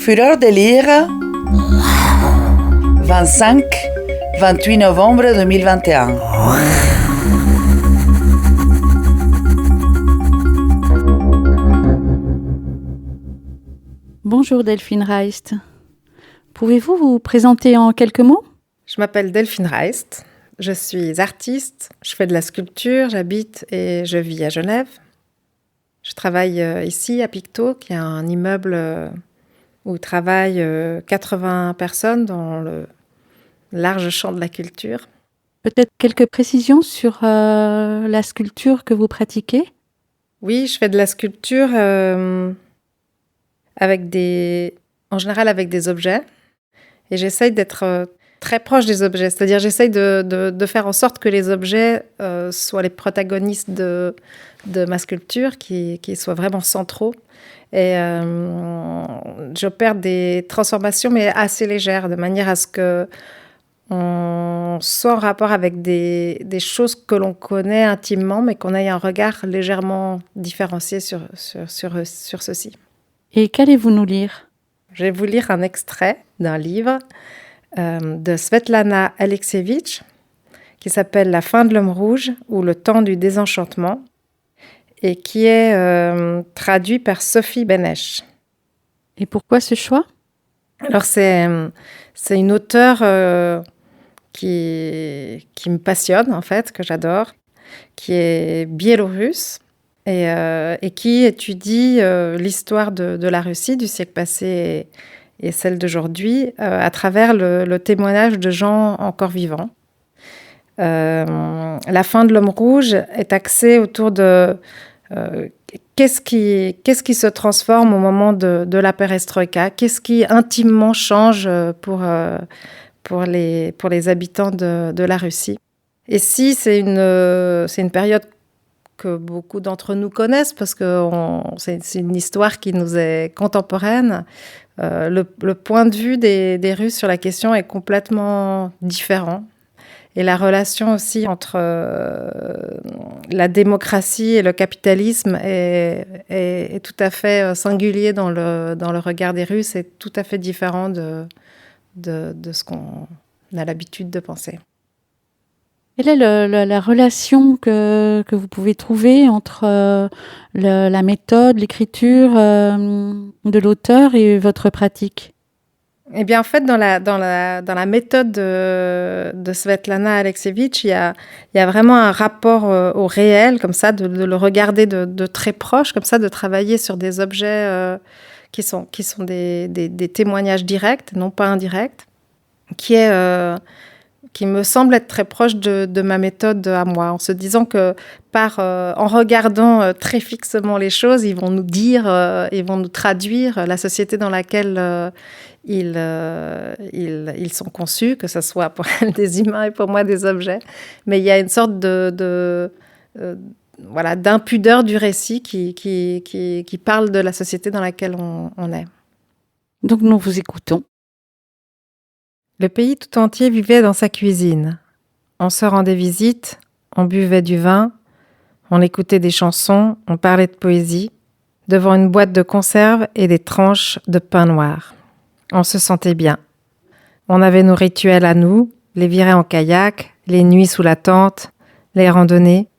Fureur de lire, 25-28 novembre 2021. Bonjour Delphine Reist. Pouvez-vous vous présenter en quelques mots ? Je m'appelle Delphine Reist, je suis artiste, je fais de la sculpture, j'habite et je vis à Genève. Je travaille ici à Pictot, qui est un immeuble où travaillent 80 personnes dans le large champ de la culture. Peut-être quelques précisions sur la sculpture que vous pratiquez ? Oui, je fais de la sculpture en général avec des objets. Et j'essaye d'être très proche des objets. C'est-à-dire j'essaye de faire en sorte que les objets soient les protagonistes de ma sculpture, qui soient vraiment centraux. Et j'opère des transformations, mais assez légères, de manière à ce qu'on soit en rapport avec des choses que l'on connaît intimement, mais qu'on ait un regard légèrement différencié sur ceci. Et qu'allez-vous nous lire ? Je vais vous lire un extrait d'un livre de Svetlana Alexievitch qui s'appelle « La fin de l'homme rouge » ou « Le temps du désenchantement » et qui est traduit par Sophie Benesch. Et pourquoi ce choix ? Alors c'est une auteure qui me passionne en fait, que j'adore, qui est biélorusse et qui étudie l'histoire de la Russie du siècle passé et celle d'aujourd'hui à travers le témoignage de gens encore vivants. La fin de l'homme rouge est axée autour de qu'est-ce qui se transforme au moment de la perestroïka, qu'est-ce qui intimement change pour les habitants de la Russie. Et si c'est une période que beaucoup d'entre nous connaissent parce que c'est une histoire qui nous est contemporaine. Le point de vue des Russes sur la question est complètement différent. Et la relation aussi entre la démocratie et le capitalisme est tout à fait singulier dans le regard des Russes et tout à fait différent de ce qu'on a l'habitude de penser. Quelle est la relation que vous pouvez trouver entre la méthode, l'écriture de l'auteur et votre pratique ? Eh bien, en fait, dans la méthode de Svetlana Alexievitch, il y a vraiment un rapport au réel, comme ça, de le regarder de très proche, comme ça, de travailler sur des objets qui sont des témoignages directs, non pas indirects, qui me semble être très proche de ma méthode à moi, en se disant que en regardant très fixement les choses, ils vont nous dire, ils vont nous traduire la société dans laquelle ils sont conçus, que ce soit pour elle des humains et pour moi des objets. Mais il y a une sorte d'impudeur du récit qui parle de la société dans laquelle on est. Donc nous vous écoutons. Le pays tout entier vivait dans sa cuisine. On se rendait visite, on buvait du vin, on écoutait des chansons, on parlait de poésie, devant une boîte de conserve et des tranches de pain noir. On se sentait bien. On avait nos rituels à nous, les virées en kayak, les nuits sous la tente, les randonnées,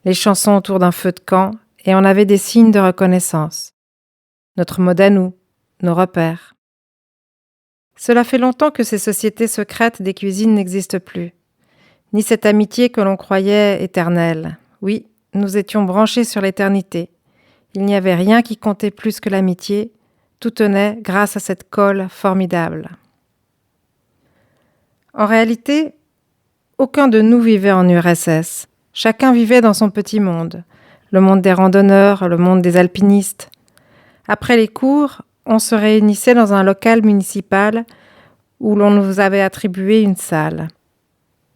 les chansons autour d'un feu de camp, et on avait des signes de reconnaissance. Notre mode à nous, nos repères. Cela fait longtemps que ces sociétés secrètes des cuisines n'existent plus, ni cette amitié que l'on croyait éternelle. Oui, nous étions branchés sur l'éternité. Il n'y avait rien qui comptait plus que l'amitié, tout tenait grâce à cette colle formidable. En réalité, aucun de nous vivait en URSS. Chacun vivait dans son petit monde, le monde des randonneurs, le monde des alpinistes. Après les cours, on se réunissait dans un local municipal où l'on nous avait attribué une salle.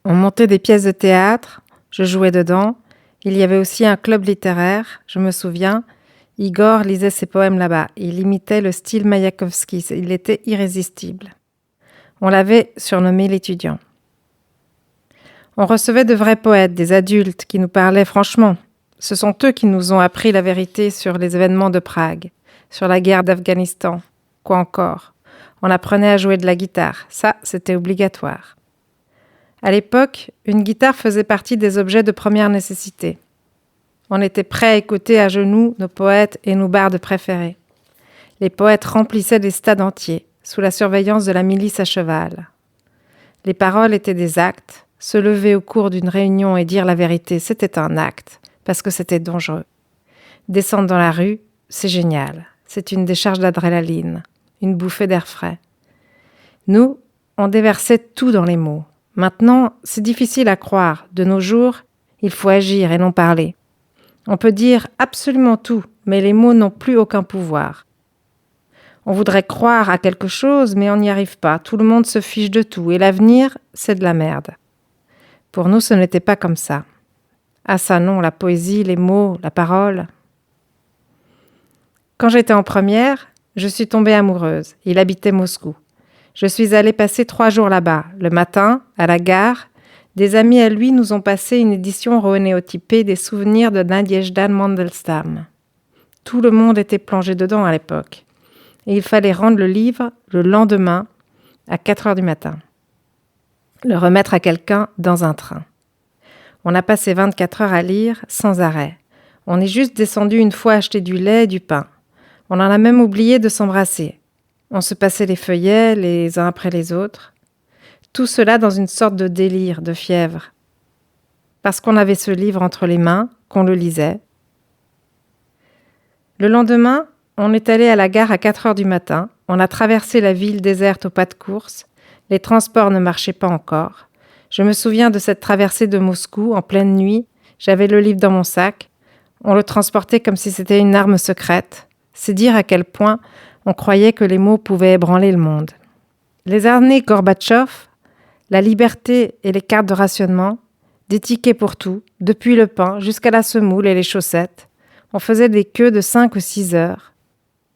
On montait des pièces de théâtre, je jouais dedans. Il y avait aussi un club littéraire, je me souviens. Igor lisait ses poèmes là-bas. Il imitait le style Maïakovski. Il était irrésistible. On l'avait surnommé l'étudiant. On recevait de vrais poètes, des adultes qui nous parlaient franchement. Ce sont eux qui nous ont appris la vérité sur les événements de Prague, sur la guerre d'Afghanistan, Quoi encore? On apprenait à jouer de la guitare. Ça, c'était obligatoire. À l'époque, une guitare faisait partie des objets de première nécessité. On était prêt à écouter à genoux nos poètes et nos bardes préférés. Les poètes remplissaient des stades entiers, sous la surveillance de la milice à cheval. Les paroles étaient des actes. Se lever au cours d'une réunion et dire la vérité, c'était un acte, parce que c'était dangereux. Descendre dans la rue, c'est génial. C'est une décharge d'adrénaline, une bouffée d'air frais. Nous, on déversait tout dans les mots. Maintenant, c'est difficile à croire. De nos jours, il faut agir et non parler. On peut dire absolument tout, mais les mots n'ont plus aucun pouvoir. On voudrait croire à quelque chose, mais on n'y arrive pas. Tout le monde se fiche de tout, et l'avenir, c'est de la merde. Pour nous, ce n'était pas comme ça. Ah ça non, la poésie, les mots, la parole. Quand j'étais en première, je suis tombée amoureuse. Il habitait Moscou. Je suis allée passer 3 jours là-bas. Le matin, à la gare, des amis à lui nous ont passé une édition renéotypée des souvenirs de Nadezhda Mandelstam. Tout le monde était plongé dedans à l'époque. Et il fallait rendre le livre le lendemain à 4 heures du matin. Le remettre à quelqu'un dans un train. On a passé 24 heures à lire sans arrêt. On est juste descendu une fois acheter du lait et du pain. On en a même oublié de s'embrasser. On se passait les feuillets les uns après les autres. Tout cela dans une sorte de délire, de fièvre. Parce qu'on avait ce livre entre les mains, qu'on le lisait. Le lendemain, on est allé à la gare à 4 heures du matin. On a traversé la ville déserte au pas de course. Les transports ne marchaient pas encore. Je me souviens de cette traversée de Moscou en pleine nuit. J'avais le livre dans mon sac. On le transportait comme si c'était une arme secrète. C'est dire à quel point on croyait que les mots pouvaient ébranler le monde. Les années Gorbatchev, la liberté et les cartes de rationnement, des tickets pour tout, depuis le pain jusqu'à la semoule et les chaussettes. On faisait des queues de 5 ou 6 heures,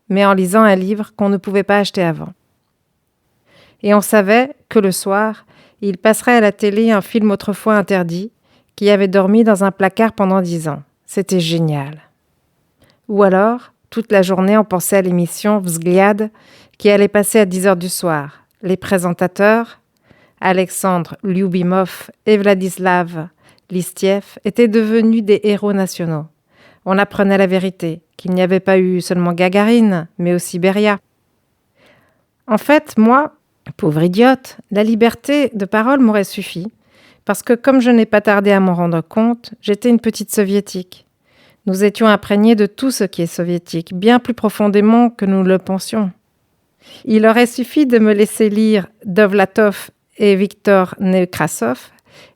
mais en lisant un livre qu'on ne pouvait pas acheter avant. Et on savait que le soir, il passerait à la télé un film autrefois interdit, qui avait dormi dans un placard pendant 10 ans. C'était génial. Ou alors, toute la journée, on pensait à l'émission Vzgliad, qui allait passer à 10 heures du soir. Les présentateurs, Alexandre Lyubimov et Vladislav Listiev, étaient devenus des héros nationaux. On apprenait la vérité, qu'il n'y avait pas eu seulement Gagarine, mais aussi Beria. En fait, moi, pauvre idiote, la liberté de parole m'aurait suffi, parce que comme je n'ai pas tardé à m'en rendre compte, j'étais une petite soviétique. Nous étions imprégnés de tout ce qui est soviétique, bien plus profondément que nous le pensions. Il aurait suffi de me laisser lire Dovlatov et Viktor Nekrasov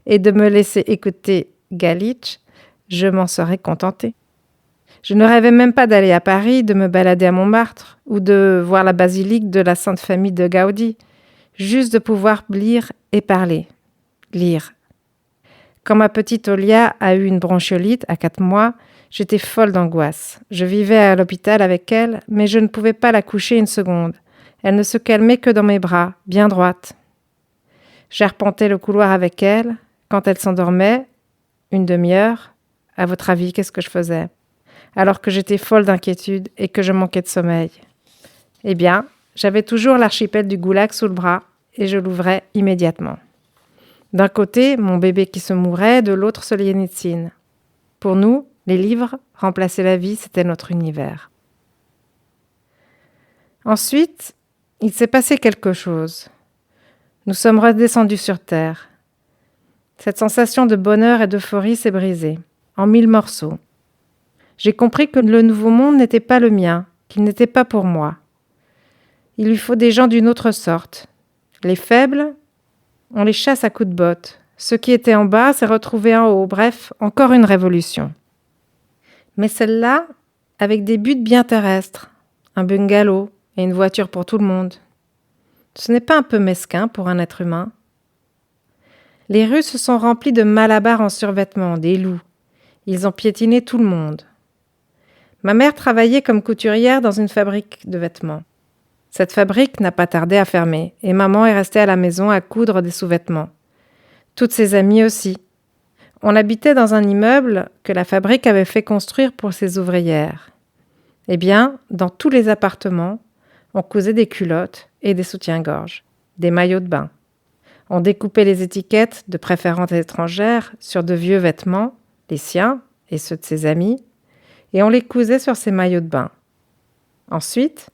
et de me laisser écouter Galitch, je m'en serais contentée. Je ne rêvais même pas d'aller à Paris, de me balader à Montmartre ou de voir la basilique de la Sainte Famille de Gaudi, juste de pouvoir lire et parler. Lire. Quand ma petite Olia a eu une bronchiolite à 4 mois, j'étais folle d'angoisse. Je vivais à l'hôpital avec elle, mais je ne pouvais pas la coucher une seconde. Elle ne se calmait que dans mes bras, bien droite. J'arpentais le couloir avec elle. Quand elle s'endormait, 1 demi-heure, à votre avis, qu'est-ce que je faisais? Alors que j'étais folle d'inquiétude et que je manquais de sommeil. Eh bien, j'avais toujours l'archipel du Goulag sous le bras et je l'ouvrais immédiatement. D'un côté, mon bébé qui se mourait, de l'autre, Solzhenitsyn. Pour nous, les livres remplaçaient la vie, c'était notre univers. Ensuite, il s'est passé quelque chose. Nous sommes redescendus sur Terre. Cette sensation de bonheur et d'euphorie s'est brisée, en 1000 morceaux. J'ai compris que le nouveau monde n'était pas le mien, qu'il n'était pas pour moi. Il lui faut des gens d'une autre sorte. Les faibles, on les chasse à coups de botte. Ceux qui étaient en bas s'est retrouvés en haut. Bref, encore une révolution. Mais celle-là, avec des buts bien terrestres, un bungalow et une voiture pour tout le monde. Ce n'est pas un peu mesquin pour un être humain? Les rues se sont remplies de malabars en survêtement, des loups. Ils ont piétiné tout le monde. Ma mère travaillait comme couturière dans une fabrique de vêtements. Cette fabrique n'a pas tardé à fermer et maman est restée à la maison à coudre des sous-vêtements. Toutes ses amies aussi. On habitait dans un immeuble que la fabrique avait fait construire pour ses ouvrières. Eh bien, dans tous les appartements, On cousait des culottes et des soutiens-gorge, des maillots de bain. On découpait les étiquettes de préférentes étrangères sur de vieux vêtements, les siens et ceux de ses amis, et on les cousait sur ces maillots de bain. Ensuite,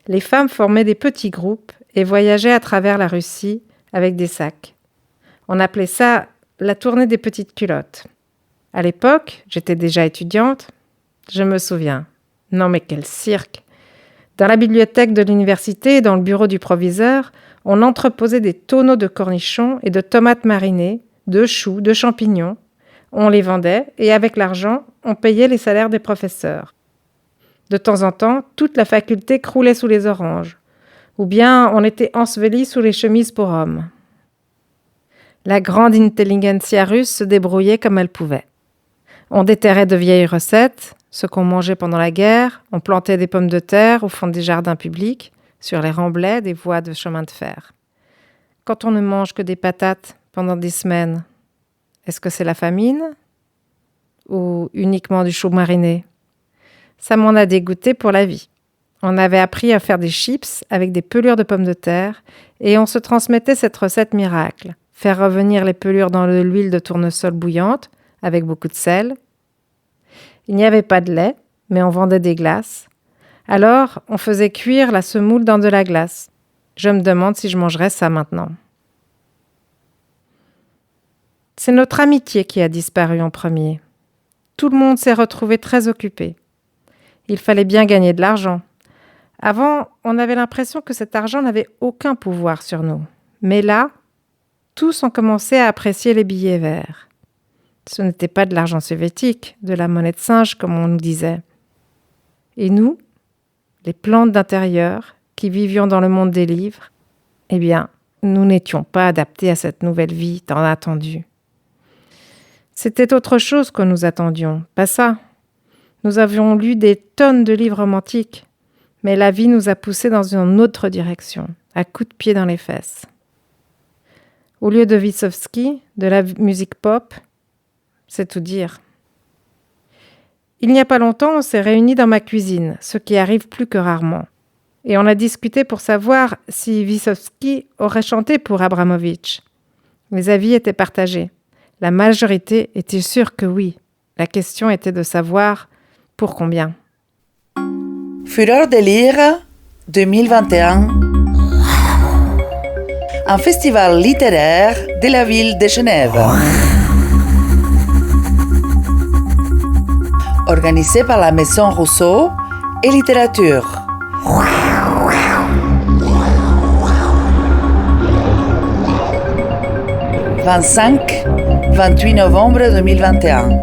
les femmes formaient des petits groupes et voyageaient à travers la Russie avec des sacs. On appelait ça la tournée des petites culottes. À l'époque, j'étais déjà étudiante. Je me souviens. Non mais quel cirque! Dans la bibliothèque de l'université et dans le bureau du proviseur, on entreposait des tonneaux de cornichons et de tomates marinées, de choux, de champignons. On les vendait et avec l'argent, on payait les salaires des professeurs. De temps en temps, toute la faculté croulait sous les oranges. Ou bien on était enseveli sous les chemises pour hommes. La grande intelligentsia russe se débrouillait comme elle pouvait. On déterrait de vieilles recettes, ce qu'on mangeait pendant la guerre, on plantait des pommes de terre au fond des jardins publics, sur les remblais des voies de chemin de fer. Quand on ne mange que des patates pendant des semaines, est-ce que c'est la famine? Ou uniquement du chou mariné? Ça m'en a dégoûté pour la vie. On avait appris à faire des chips avec des pelures de pommes de terre et on se transmettait cette recette miracle. Faire revenir les pelures dans de l'huile de tournesol bouillante avec beaucoup de sel. Il n'y avait pas de lait, mais on vendait des glaces. Alors, on faisait cuire la semoule dans de la glace. Je me demande si je mangerais ça maintenant. C'est notre amitié qui a disparu en premier. Tout le monde s'est retrouvé très occupé. Il fallait bien gagner de l'argent. Avant, on avait l'impression que cet argent n'avait aucun pouvoir sur nous. Mais là, tous ont commencé à apprécier les billets verts. Ce n'était pas de l'argent soviétique, de la monnaie de singe, comme on nous disait. Et nous, les plantes d'intérieur, qui vivions dans le monde des livres, eh bien, nous n'étions pas adaptés à cette nouvelle vie tant attendue. C'était autre chose que nous attendions, pas ça. Nous avions lu des tonnes de livres romantiques, mais la vie nous a poussés dans une autre direction, à coups de pied dans les fesses. Au lieu de Vysotsky, de la musique pop, c'est tout dire. Il n'y a pas longtemps, on s'est réunis dans ma cuisine, ce qui arrive plus que rarement. Et on a discuté pour savoir si Vysotsky aurait chanté pour Abramovitch. Les avis étaient partagés. La majorité était sûre que oui. La question était de savoir pour combien. Fureur de lire 2021. Un festival littéraire de la ville de Genève. Organisé par la Maison Rousseau et Littérature. « 25-28 novembre 2021.